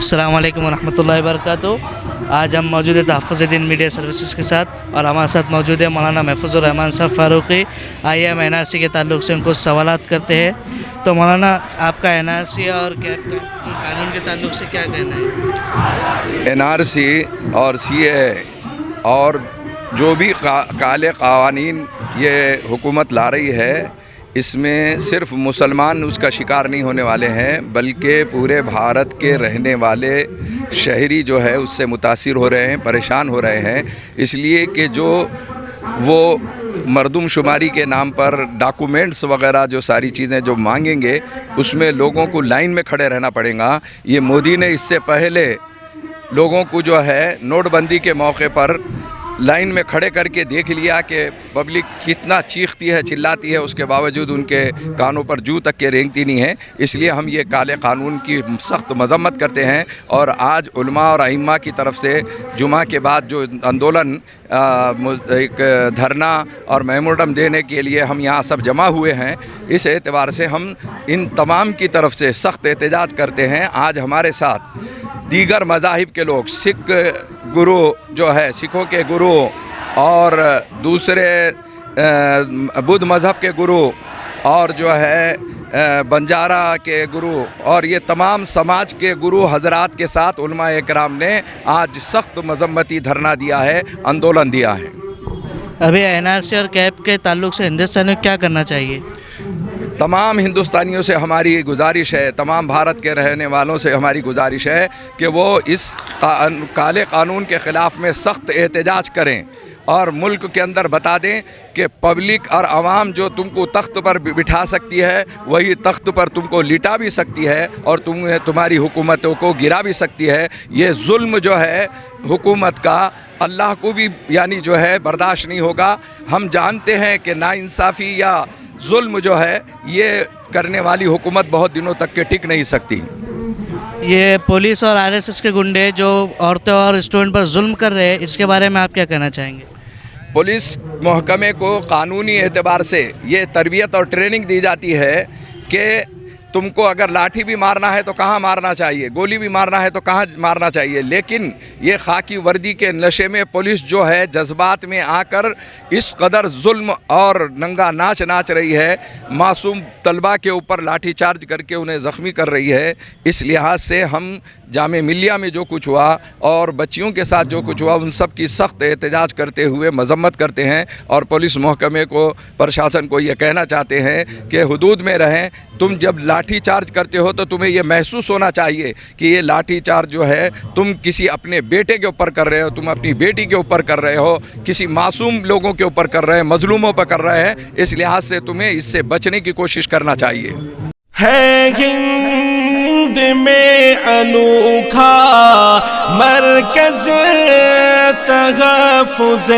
अस्सलाम वालेकुम वरहमतुल्लाहि वबरकातुहू। आज हम मौजूद हैं तहफ़्फ़ुज़-ए-दीन मीडिया सर्विसेज के साथ और हमारे साथ मौजूद है मौलाना महफूज़ुर रहमान साहब फ़ारूक़ी। आइए हम NRC के ताल्लुक़ से उनको सवालात करते हैं। तो मौलाना, आपका NRC और कानून के ताल्लुक़ से क्या कहना है? NRC और CA और जो भी काले क़वानीन ये हुकूमत ला रही है, इसमें सिर्फ मुसलमान उसका शिकार नहीं होने वाले हैं, बल्कि पूरे भारत के रहने वाले शहरी जो है उससे मुतासिर हो रहे हैं, परेशान हो रहे हैं। इसलिए कि जो वो मरदमशुमारी के नाम पर डॉक्यूमेंट्स वगैरह जो सारी चीज़ें जो मांगेंगे, उसमें लोगों को लाइन में खड़े रहना पड़ेगा। ये मोदी ने इससे पहले लोगों को जो है नोटबंदी के मौके पर लाइन में खड़े करके देख लिया कि पब्लिक कितना चीखती है, चिल्लाती है, उसके बावजूद उनके कानों पर जू तक के रेंगती नहीं है। इसलिए हम ये काले कानून की सख्त मजम्मत करते हैं। और आज उलमा और अइम्मा की तरफ से जुमा के बाद जो आंदोलन, एक धरना और मेमोरेंडम देने के लिए हम यहाँ सब जमा हुए हैं, इस एतबार से हम इन तमाम की तरफ से सख्त एहतजाज करते हैं। आज हमारे साथ दीगर मज़ाहिब के लोग, सिख गुरु जो है, सिखों के गुरु और दूसरे बुद्ध मज़हब के गुरु और जो है बंजारा के गुरु और ये तमाम समाज के गुरु हजरात के साथ उलमा-ए किराम ने आज सख्त मजम्मती धरना दिया है, आंदोलन दिया है। अभी NRC और कैब के ताल्लुक़ से हिंदुस्तान में क्या करना चाहिए? तमाम हिंदुस्तानियों से हमारी गुजारिश है, तमाम भारत के रहने वालों से हमारी गुजारिश है कि वो इस काले कानून के ख़िलाफ़ में सख्त एहतजाज करें और मुल्क के अंदर बता दें कि पब्लिक और आवाम जो तुमको तख्त पर बिठा सकती है, वही तख्त पर तुमको लिटा भी सकती है और तुम्हारी हुकूमतों को गिरा भी सकती है। ये जुल्म जो है हुकूमत का, अल्लाह को भी यानी जो है बर्दाश्त नहीं होगा। हम जानते हैं कि नाइंसाफ़ी या जुल्म जो है ये करने वाली हुकूमत बहुत दिनों तक के टिक नहीं सकती। ये पुलिस और RSS के गुंडे जो औरतें और स्टूडेंट पर जुल्म कर रहे हैं, इसके बारे में आप क्या कहना चाहेंगे? पुलिस महकमे को कानूनी एतबार से ये तरबियत और ट्रेनिंग दी जाती है कि तुमको अगर लाठी भी मारना है तो कहाँ मारना चाहिए, गोली भी मारना है तो कहाँ मारना चाहिए। लेकिन ये खाकी वर्दी के नशे में पुलिस जो है जज्बात में आकर इस कदर जुल्म और नंगा नाच नाच रही है, मासूम तलबा के ऊपर लाठी चार्ज करके उन्हें ज़ख्मी कर रही है। इस लिहाज से हम जामे मिलिया में जो कुछ हुआ और बच्चियों के साथ जो कुछ हुआ, उन सब की सख्त एहतजाज करते हुए मजम्मत करते हैं और पुलिस महकमे को, प्रशासन को ये कहना चाहते हैं कि हुदूद में रहें। तुम जब लाठी चार्ज करते हो तो तुम्हें ये महसूस होना चाहिए कि ये लाठी चार्ज जो है तुम किसी अपने बेटे के ऊपर कर रहे हो, तुम अपनी बेटी के ऊपर कर रहे हो, किसी मासूम लोगों के ऊपर कर रहे हैं, मजलूमों पर कर रहे हैं। इस लिहाज से तुम्हें इससे बचने की कोशिश करना चाहिए। है हिंद में अनोखा मरकज़ तहफ़्फ़ुज़-ए-दीन